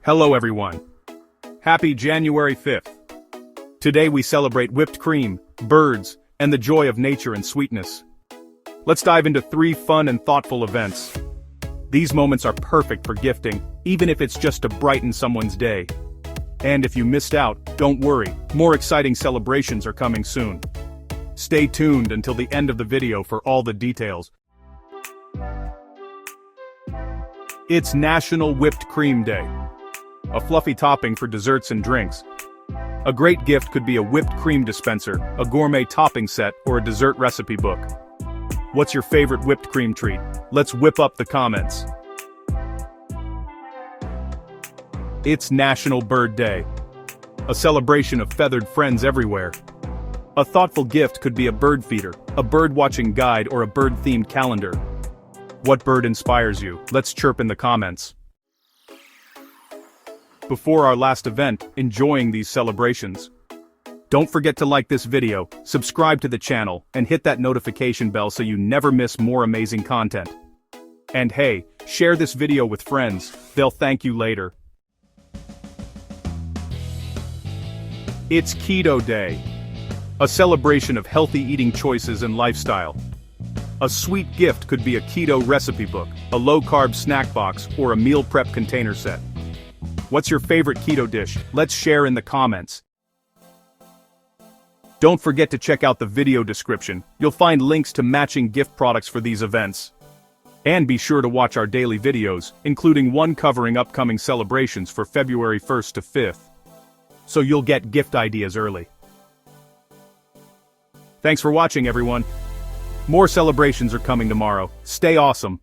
Hello everyone. Happy January 5th. Today we celebrate whipped cream, birds, and the joy of nature and sweetness. Let's dive into 3 fun and thoughtful events. These moments are perfect for gifting, even if it's just to brighten someone's day. And if you missed out, don't worry, more exciting celebrations are coming soon. Stay tuned until the end of the video for all the details. It's National Whipped Cream Day. A fluffy topping for desserts and drinks. A great gift could be a whipped cream dispenser, a gourmet topping set, or a dessert recipe book. What's your favorite whipped cream treat? Let's whip up the comments. It's National Bird Day. A celebration of feathered friends everywhere. A thoughtful gift could be a bird feeder, a bird-watching guide, or a bird-themed calendar. What bird inspires you? Let's chirp in the comments. Before our last event, enjoying these celebrations. Don't forget to like this video, subscribe to the channel, and hit that notification bell so you never miss more amazing content. And hey, share this video with friends, they'll thank you later. It's Keto Day. A celebration of healthy eating choices and lifestyle. A sweet gift could be a keto recipe book, a low-carb snack box, or a meal prep container set. What's your favorite keto dish? Let's share in the comments. Don't forget to check out the video description, you'll find links to matching gift products for these events. And be sure to watch our daily videos, including one covering upcoming celebrations for February 1st to 5th. So you'll get gift ideas early. Thanks for watching everyone. More celebrations are coming tomorrow. Stay awesome.